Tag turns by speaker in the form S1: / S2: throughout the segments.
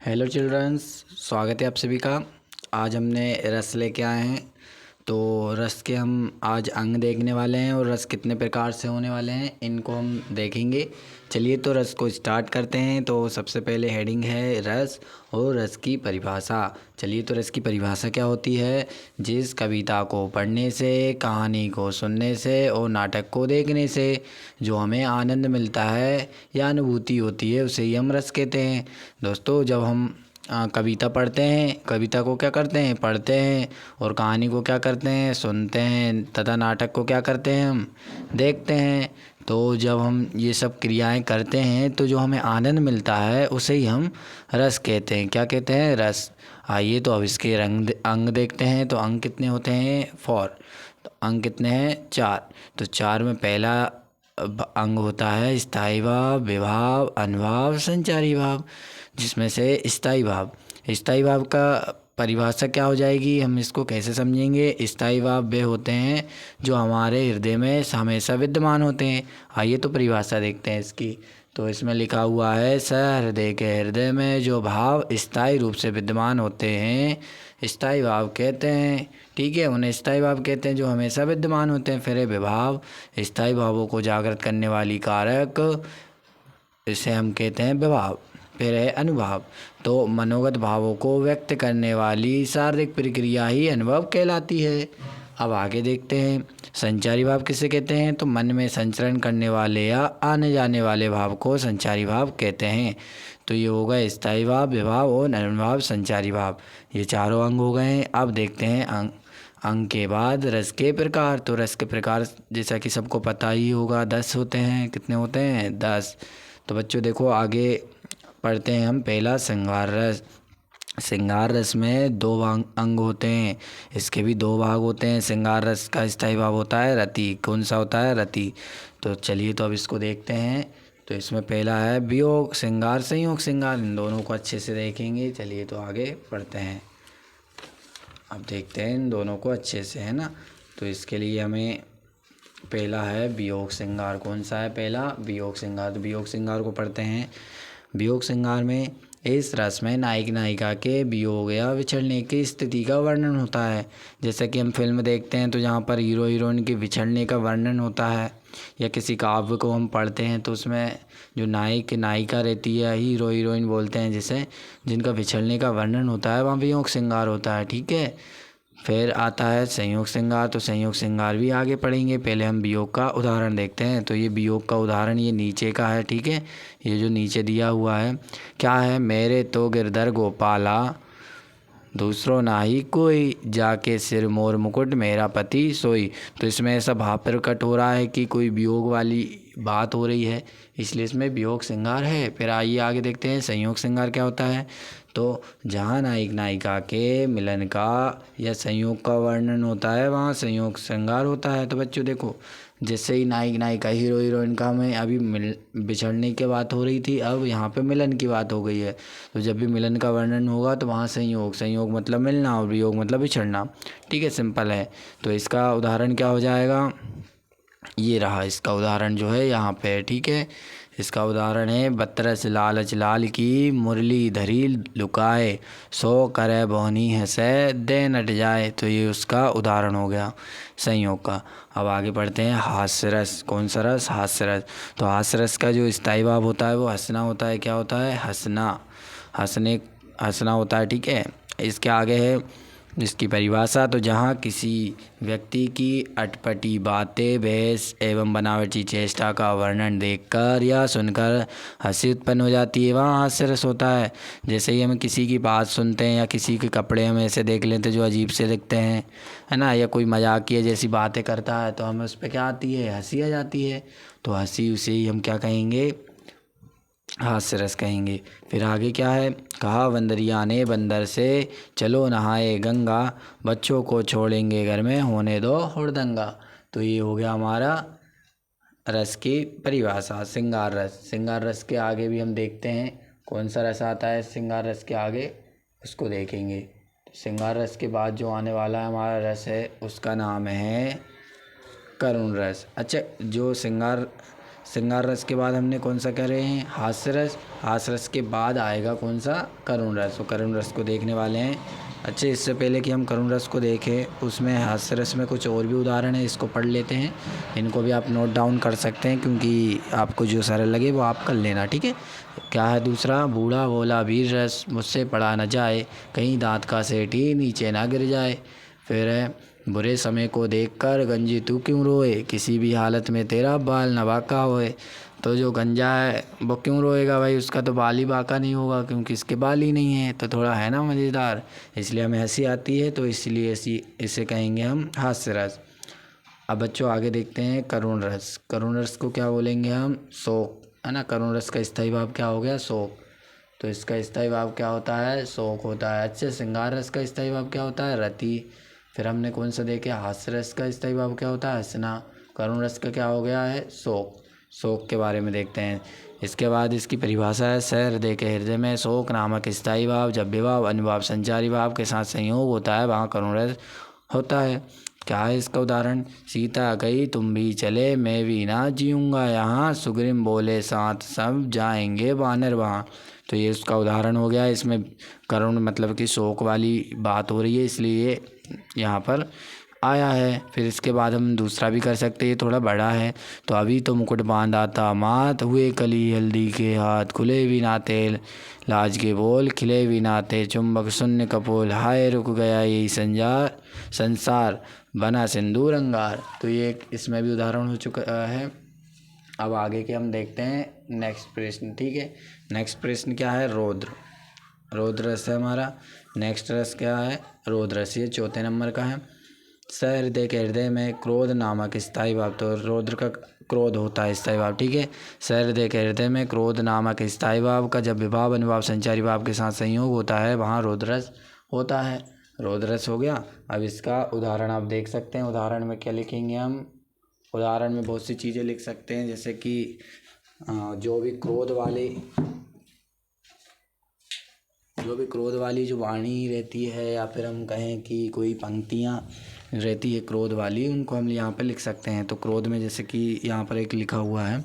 S1: Hello children's, स्वागत है आप सभी का। आज हमने रस लेके आए हैं। तो रस के हम आज अंग देखने वाले हैं और रस कितने प्रकार से होने वाले हैं इनको हम देखेंगे। चलिए तो रस को स्टार्ट करते हैं। तो सबसे पहले हेडिंग है रस और रस की परिभाषा। चलिए तो रस की परिभाषा क्या होती है। जिस कविता को पढ़ने से, कहानी को सुनने से और नाटक को देखने से जो हमें आनंद मिलता है या अनुभूति होती है उसे ही हम रस कहते हैं। दोस्तों, जब हम कविता पढ़ते हैं, कविता को क्या करते हैं, पढ़ते हैं, और कहानी को क्या करते हैं, सुनते हैं, तथा नाटक को क्या करते हैं, हम देखते हैं। तो जब हम ये सब क्रियाएं करते हैं तो जो हमें आनंद मिलता है उसे ही हम रस कहते हैं। क्या कहते हैं, रस। आइए तो अब इसके अंग देखते हैं। तो अंग कितने होते हैं, 4। तो अंग कितने हैं, 4। तो 4 में पहला अंग होता है स्थायी भाव, विभाव, अनुभाव, संचारी भाव। जिसमें से स्थायी भाव का परिभाषा क्या हो जाएगी, हम इसको कैसे समझेंगे। स्थायी भाव वे होते हैं जो हमारे हृदय में हमेशा विद्यमान होते हैं। आइए तो परिभाषा देखते हैं इसकी। तो इसमें लिखा हुआ है, सहृदय के हृदय में जो भाव स्थायी रूप से विद्यमान होते हैं स्थायी भाव कहते हैं। ठीक है, उन्हें स्थायी भाव कहते हैं जो हमेशा विद्यमान होते हैं। फिर है विभाव, स्थायी भावों को जागृत करने वाली कारक, इसे हम कहते हैं विभाव। फिर है अनुभाव, तो मनोगत भावों को व्यक्त करने वाली शारीरिक प्रक्रिया ही अनुभव कहलाती है। अब आगे देखते हैं, संचारी भाव किसे कहते हैं। तो मन में संचरण करने वाले या आने जाने वाले भाव को संचारी भाव कहते हैं। तो ये हो गए स्थायी भाव, विभाव और अनुभाव, संचारी भाव। ये चारों अंग हो गए हैं। अब देखते हैं अंग के बाद रस के प्रकार। तो रस के प्रकार जैसा कि सबको पता ही होगा, 10 होते हैं। कितने होते हैं, 10। तो बच्चों देखो, आगे पढ़ते हैं हम। पहला श्रृंगार रस। श्रृंगार रस में 2 अंग होते हैं, इसके भी 2 भाग होते हैं। श्रृंगार रस का स्थायी भाव होता है रति। कौन सा होता है, रति। तो चलिए तो अब इसको देखते हैं। तो इसमें पहला है वियोग श्रृंगार, संयोग श्रृंगार। इन दोनों को अच्छे से देखेंगे। चलिए तो आगे पढ़ते हैं। अब देखते हैं इन दोनों को अच्छे से, है ना। तो इसके लिए हमें पहला है वियोग श्रृंगार। कौन सा है पहला, वियोग श्रृंगार। तो वियोग श्रृंगार को पढ़ते हैं। वियोग श्रृंगार में इस रस में नायक नायिका के वियोग या विछड़ने की स्थिति का वर्णन होता है। जैसे कि हम फिल्म देखते हैं तो जहाँ पर हीरो हीरोइन के विछड़ने का वर्णन होता है, या किसी काव्य को हम पढ़ते हैं तो उसमें जो नायक नायिका रहती है, हीरो हीरोइन बोलते हैं जिसे, जिनका विछड़ने का वर्णन होता है, वहाँ वियोग श्रृंगार होता है। ठीक है। फिर आता है संयोग श्रृंगार। तो संयोग श्रृंगार भी आगे पढ़ेंगे। पहले हम वियोग का उदाहरण देखते हैं। तो ये वियोग का उदाहरण ये नीचे का है। ठीक है, ये जो नीचे दिया हुआ है क्या है, मेरे तो गिरधर गोपाला दूसरो नाही कोई, जाके सिर मोर मुकुट मेरा पति सोई। तो इसमें ऐसा भाव प्रकट हो रहा है कि कोई वियोग वाली बात हो रही है, इसलिए इसमें वियोग श्रृंगार है। फिर आइए आगे देखते हैं संयोग श्रृंगार क्या होता है। तो जहाँ नायक नायिका के मिलन का या संयोग का वर्णन होता है वहाँ संयोग श्रृंगार होता है। तो बच्चों देखो, जैसे ही नायक नायिका हीरो हीरोइन का में अभी बिछड़ने की बात हो रही थी, अब यहाँ पे मिलन की बात हो गई है। तो जब भी मिलन का वर्णन होगा तो वहाँ संयोग, संयोग मतलब मिलना और वियोग मतलब बिछड़ना। ठीक है, सिंपल है। तो इसका उदाहरण क्या हो जाएगा, ये रहा इसका उदाहरण जो है यहाँ पे। ठीक है, इसका उदाहरण है, बतरस लालच लाल की मुरली धरी लुकाए, सो करे बोहनी हंसे दे नट जाए। तो ये उसका उदाहरण हो गया संयोग का। अब आगे पढ़ते हैं हास्य रस। कौन सा रस, हास्य रस। तो हास्य रस का जो स्थायी भाव होता है वो हंसना होता है। क्या होता है, हंसना, हंसना होता है। ठीक है, इसके आगे है इसकी परिभाषा। तो जहाँ किसी व्यक्ति की अटपटी बातें, बहस एवं बनावटी चेष्टा का वर्णन देखकर या सुनकर हंसी उत्पन्न हो जाती है वहाँ हास्य रस होता है। जैसे ही हम किसी की बात सुनते हैं या किसी के कपड़े हम ऐसे देख लेते हैं जो अजीब से दिखते हैं, है ना, या कोई मजाकिया जैसी बातें करता है तो हमें उस पर क्या आती है, हंसी आ जाती है। तो हंसी उसे ही हम क्या कहेंगे, हास्य रस कहेंगे। फिर आगे क्या है, कहा बंदरिया ने बंदर से, चलो नहाए गंगा, बच्चों को छोड़ेंगे घर में होने दो हुड़दंगा। तो ये हो गया हमारा रस की परिभाषा, श्रृंगार रस। श्रृंगार रस के आगे भी हम देखते हैं कौन सा रस आता है श्रृंगार रस के आगे, उसको देखेंगे। तो श्रृंगार रस के बाद जो आने वाला हमारा रस है उसका नाम है करुण रस। अच्छा, जो श्रृंगार रस के बाद हमने कौन सा करे हैं, हास्य रस। हास्य रस के बाद आएगा कौन सा, करुण रस। तो करुण रस को देखने वाले हैं। अच्छा, इससे पहले कि हम करुण रस को देखें, उसमें हास्य रस में कुछ और भी उदाहरण है, इसको पढ़ लेते हैं। इनको भी आप नोट डाउन कर सकते हैं, क्योंकि आपको जो सरल लगे वो आप कर लेना, ठीक है। क्या है दूसरा, बूढ़ा बोला वीर रस, मुझसे पढ़ा न जाए, कहीं दांत का सेठी नीचे ना गिर जाए। फिर है, बुरे समय को देखकर गंजी तू क्यों रोए, किसी भी हालत में तेरा बाल न बांका होए। तो जो गंजा है वो क्यों रोएगा भाई, उसका तो बाल ही बांका नहीं होगा, क्योंकि इसके बाल ही नहीं है। तो थोड़ा है ना मज़ेदार, इसलिए हमें हंसी आती है, तो इसलिए इसे कहेंगे हम हास्य रस। अब बच्चों आगे देखते हैं करुण रस। करुण रस को क्या बोलेंगे हम, शोक, है ना। करुण रस का स्थायी भाव क्या हो गया, शोक। तो इसका स्थायी भाव क्या होता है, शोक होता है। अच्छा, श्रृंगार रस का स्थायी भाव क्या होता है, रति। फिर हमने कौन सा देखे, हास्य रस का स्थायी भाव क्या होता है, हंसना। करुण रस का क्या हो गया है, शोक। शोक के बारे में देखते हैं। इसके बाद इसकी परिभाषा है, सह हृदय के हृदय में शोक नामक स्थायी भाव जब विभाव अनुभाव संचारी भाव के साथ संयोग होता है, वहाँ करुण रस होता है। क्या है इसका उदाहरण, सीता गई तुम भी चले, मैं भी ना जीऊँगा यहाँ, सुग्रीव बोले साथ सब जाएंगे वानर वहाँ। तो ये उसका उदाहरण हो गया। इसमें करुण मतलब कि शोक वाली बात हो रही है, इसलिए यहाँ पर आया है। फिर इसके बाद हम दूसरा भी कर सकते हैं, ये थोड़ा बड़ा है। तो अभी तो मुकुट बांधा था मात, हुए कली हल्दी के हाथ, खुले भी ना तेल लाज के बोल, खिले भी ना थे चुंबक शून्य कपोल, हाय रुक गया यही संसार बना सिंदूर अंगार। तो ये इसमें भी उदाहरण हो चुका है। अब आगे के हम देखते हैं नेक्स्ट प्रश्न, ठीक है। नेक्स्ट प्रश्न क्या है, रौद्र। रौद्र रस है हमारा। नेक्स्ट रस क्या है, रौद्र रस, ये चौथे नंबर का है। सहृदय के हृदय में क्रोध नामक स्थायी भाव, तो रौद्र का क्रोध होता है स्थायी भाव, ठीक है। सहृदय के हृदय में क्रोध नामक स्थायी भाव का जब विभाव अनुभाव संचारी भाव के साथ संयोग होता है, वहाँ रौद्र रस होता है। रौद्र रस हो गया। अब इसका उदाहरण आप देख सकते हैं। उदाहरण में क्या लिखेंगे हम, उदाहरण में बहुत सी चीज़ें लिख सकते हैं, जैसे कि जो भी क्रोध वाली जो वाणी रहती है, या फिर हम कहें कि कोई पंक्तियाँ रहती है क्रोध वाली, उनको हम यहाँ पर लिख सकते हैं। तो क्रोध में जैसे कि यहाँ पर एक लिखा हुआ है,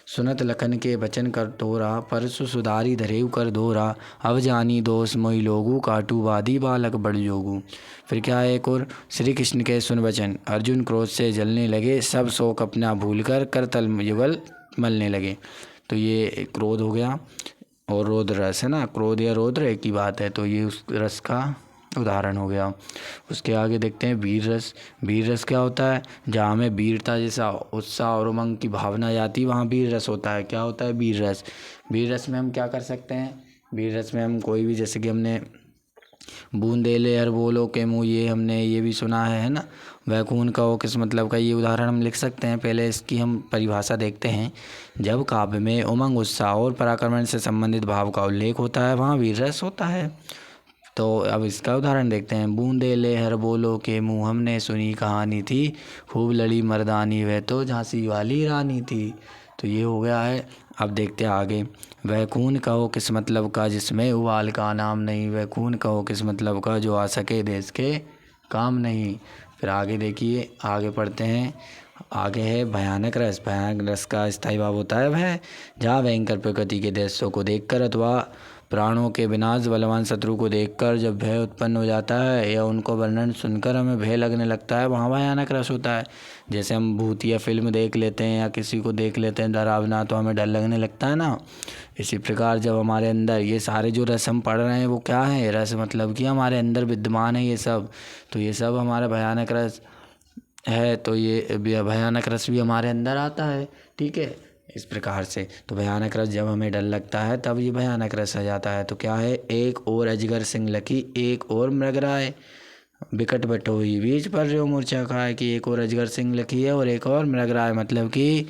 S1: सुनत लखन के बचन कर तोरा, परसु सुधारी धरेउ कर दोरा, अब जानी दोष मोहि लोगु, काटू वादी बालक बड़ जोगु। फिर क्या है एक और, श्री कृष्ण के सुन वचन, अर्जुन क्रोध से जलने लगे, सब शोक अपना भूल कर करतल युगल मलने लगे। तो ये क्रोध हो गया। और रौद्र रस है ना, क्रोध या रौद्र एक ही बात है, तो ये उस रस का उदाहरण हो गया। उसके आगे देखते हैं वीर रस। वीर रस क्या होता है, जहाँ हमें वीरता जैसा उत्साह और उमंग की भावना जाती, वहाँ वीर रस होता है। क्या होता है, वीर रस। वीर रस में हम क्या कर सकते हैं, वीर रस में हम कोई भी, जैसे कि हमने बूंदे ले हर बोलो के मुँह, ये हमने ये भी सुना है ना। वैकून का हो किस मतलब का, ये उदाहरण हम लिख सकते हैं। पहले इसकी हम परिभाषा देखते हैं। जब काव्य में उमंग उत्साह और पराक्रमण से संबंधित भाव का उल्लेख होता है, वहाँ वीर रस होता है। तो अब इसका उदाहरण देखते हैं। बूंदे ले हर बोलो के मुँह, हमने सुनी कहानी थी, खूब लड़ी मर्दानी वह तो झांसी वाली रानी थी। तो ये हो गया है। अब देखते हैं आगे। वैकून कहो किस मतलब का, जिसमें उबाल का नाम नहीं, वैकून कहो किस मतलब का, जो आ सके देश के काम नहीं। फिर आगे देखिए, आगे पढ़ते हैं। आगे है भयानक रस। भयानक रस का स्थायी भाव होता है भय, जहाँ भयंकर प्रकृति के दृश्यों को देखकर अथवा प्राणों के विनाश बलवान शत्रु को देखकर जब भय उत्पन्न हो जाता है, या उनको वर्णन सुनकर हमें भय लगने लगता है, वहाँ भयानक रस होता है। जैसे हम भूतिया फिल्म देख लेते हैं या किसी को देख लेते हैं डरावना, तो हमें डर लगने लगता है ना। इसी प्रकार जब हमारे अंदर ये सारे जो रस हम पढ़ रहे हैं, वो क्या है, रस मतलब कि हमारे अंदर विद्यमान है ये सब। तो ये सब हमारा भयानक रस है, तो ये भयानक रस भी हमारे अंदर आता है, ठीक है। इस प्रकार से तो भयानक रस जब हमें डर लगता है, तब ये भयानक रस आ जाता है। तो क्या है, एक और अजगर सिंह लकी, एक और मृगराय, बिकट बटोही बीच पर जो मूर्छा खाए। कि एक और अजगर सिंह लकी है और एक और मृगराय मतलब कि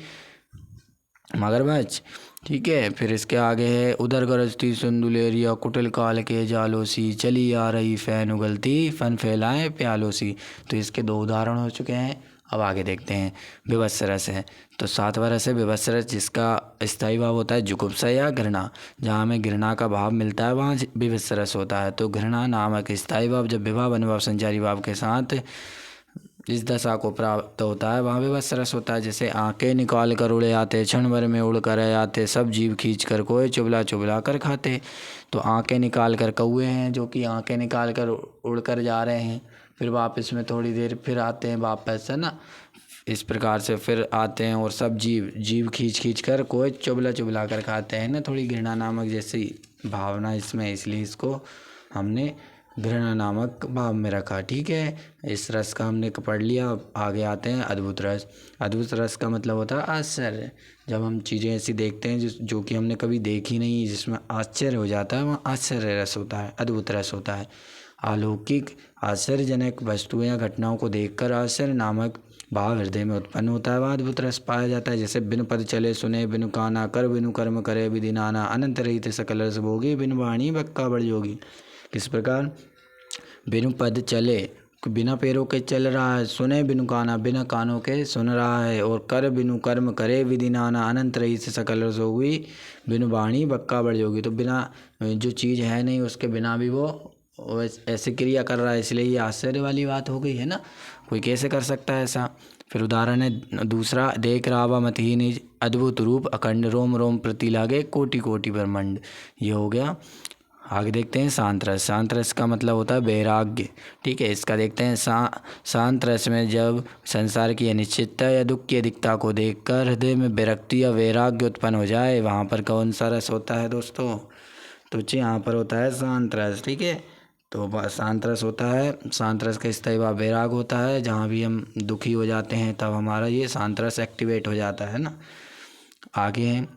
S1: मगरमच्छ, ठीक है। फिर इसके आगे है, उधर गरजती सुंदुलेरिया, कुटिल काल के जालोसी, चली आ रही फैन उगलती, फन फैलाए प्यालोसी। तो इसके दो उदाहरण हो चुके हैं। अब आगे देखते हैं। विभत्स रस है, तो सातवां रस है विभत्स रस, जिसका स्थायी भाव होता है जुगुप्सा या घृणा। जहाँ हमें घृणा का भाव मिलता है, वहाँ विभत्स रस होता है। तो घृणा नामक स्थायी भाव जब विभाव अनुभाव संचारी भाव के साथ जिस दशा को प्राप्त होता है वहाँ विवश रस होता है। जैसे आंखें निकाल कर उड़े आते, क्षण भर में उड़ कर आते, सब जीव खींच कर कोई चुबला चुबला कर खाते। तो आंखें निकाल कर कौए हैं जो कि आंखें निकाल कर उड़ कर जा रहे हैं, फिर वापस में थोड़ी देर फिर आते हैं वापस, है ना। इस प्रकार से फिर आते हैं और सब जीव खींच खींच कर कोई चुबला चुबला कर खाते हैं ना। थोड़ी घृणा नामक जैसी भावना इसमें, इसलिए इसको हमने घृणा नामक भाव में रखा। ठीक है, इस रस का हमने पढ़ लिया। अब आगे आते हैं अद्भुत रस। अद्भुत रस का मतलब होता है आश्चर्य। जब हम चीज़ें ऐसी देखते हैं जो कि हमने कभी देखी नहीं, जिसमें आश्चर्य हो जाता है, वहाँ आश्चर्य रस होता है, अद्भुत रस होता है। अलौकिक आश्चर्यजनक वस्तुएं या घटनाओं को देखकर आश्चर्य नामक भाव हृदय में उत्पन्न होता है, वह अद्भुत रस पाया जाता है। जैसे बिनु पद चले सुने, बिनु काना कर, बिनु कर्म करे विधि नाना, अनंत रहित सकल रस भोगी, बिनु वाणी बक्का बड़ जोगी। किस प्रकार? बिनु पद चले, बिना पैरों के चल रहा है, सुने बिनु काना, बिना कानों के सुन रहा है, और कर बिनु कर्म करे विधि नाना, अनंत रहित सकल रस होगी, बिनु वाणी बक्का बड़ जोगी। तो बिना जो चीज़ है नहीं उसके बिना भी वो ऐसे क्रिया कर रहा है, इसलिए ये आश्चर्य वाली बात हो गई है ना। कोई कैसे कर सकता है ऐसा? फिर उदाहरण है दूसरा, देख रावा मतही निज, अद्भुत रूप अखंड, रोम रोम प्रति लागे, कोटि कोटि ब्रह्मांड। ये हो गया। आगे देखते हैं शांत रस। शांत रस का मतलब होता है वैराग्य। ठीक है, इसका देखते हैं। शांत रस में जब संसार की अनिश्चितता या दुख की अधिकता को देखकर हृदय में विरक्ति या वैराग्य उत्पन्न हो जाए, वहाँ पर कौन सा रस होता है दोस्तों? तो यहाँ पर होता है शांत रस। ठीक है, तो शांत रस होता है। शांत रस का स्थायी भाव वैराग होता है। जहाँ भी हम दुखी हो जाते हैं तब हमारा ये शांत रस एक्टिवेट हो जाता है ना। आगे हैं,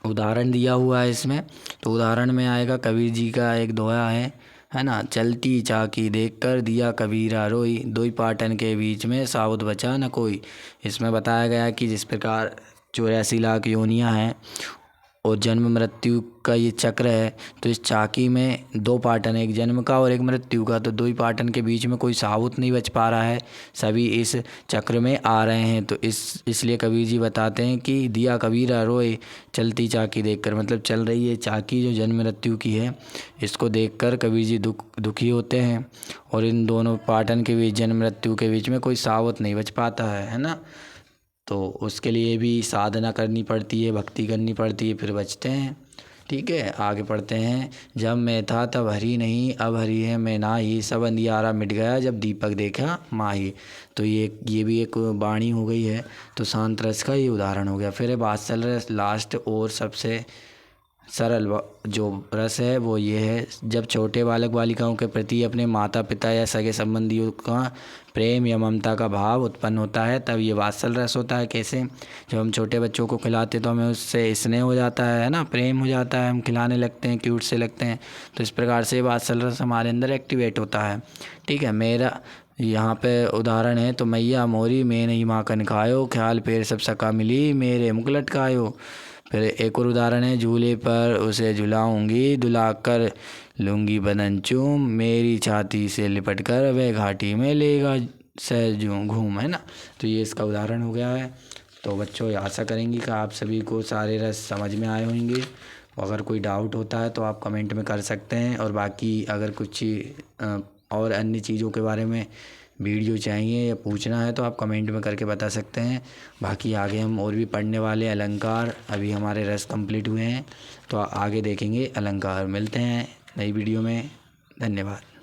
S1: उदाहरण दिया हुआ है इसमें। तो उदाहरण में आएगा कबीर जी का एक दोहा है ना। चलती चाकी देखकर दिया कबीरा रोई, दोई पाटन के बीच में साबुत बचा न कोई। इसमें बताया गया कि जिस प्रकार 84 लाख योनियाँ हैं और जन्म मृत्यु का ये चक्र है, तो इस चाकी में 2 पाटन, एक जन्म का और एक मृत्यु का, तो 2 ही पाटन के बीच में कोई साबुत नहीं बच पा रहा है, सभी इस चक्र में आ रहे हैं। तो इसलिए कबीर जी बताते हैं कि दिया कबीरा रोए चलती चाकी देखकर, मतलब चल रही है चाकी जो जन्म मृत्यु की है, इसको देखकर कबीर जी दुखी होते हैं। और इन दोनों पाटन के बीच, जन्म मृत्यु के बीच में कोई साबुत नहीं बच पाता है ना। तो उसके लिए भी साधना करनी पड़ती है, भक्ति करनी पड़ती है, फिर बचते हैं। ठीक है, आगे पढ़ते हैं। जब मैं था तब हरी नहीं, अब हरी है मैं नाही, सब अंधियारा मिट गया जब दीपक देखा माही। तो ये भी एक वाणी हो गई है। तो शांत रस का ये उदाहरण हो गया। फिर वात्सल रस, लास्ट और सबसे सरल जो रस है वो ये है, जब छोटे बालक बालिकाओं के प्रति अपने माता पिता या सगे संबंधियों का प्रेम या ममता का भाव उत्पन्न होता है, तब ये वात्सल रस होता है। कैसे? जब हम छोटे बच्चों को खिलाते तो हमें उससे स्नेह हो जाता है ना, प्रेम हो जाता है, हम खिलाने लगते हैं, क्यूट से लगते हैं। तो इस प्रकार से वात्सल रस हमारे अंदर एक्टिवेट होता है। ठीक है, मेरा यहाँ पे उदाहरण है। तो मैया मोरी मैं नहीं माखन खायो, ख्याल पैर सब सका मिली, मेरे मुख लटकायो। फिर एक और उदाहरण है, झूले पर उसे झुलाऊंगी, दुला कर लूँगी बदन चूम, मेरी छाती से लिपट कर वह घाटी में लेगा सहजूं घूम, है ना। तो ये इसका उदाहरण हो गया है। तो बच्चों, आशा करेंगे कि आप सभी को सारे रस समझ में आए होंगे। अगर कोई डाउट होता है तो आप कमेंट में कर सकते हैं, और बाकी अगर कुछ और अन्य चीज़ों के बारे में वीडियो चाहिए या पूछना है तो आप कमेंट में करके बता सकते हैं। बाकी आगे हम और भी पढ़ने वाले अलंकार, अभी हमारे रस कंप्लीट हुए हैं तो आगे देखेंगे अलंकार। मिलते हैं नई वीडियो में। धन्यवाद।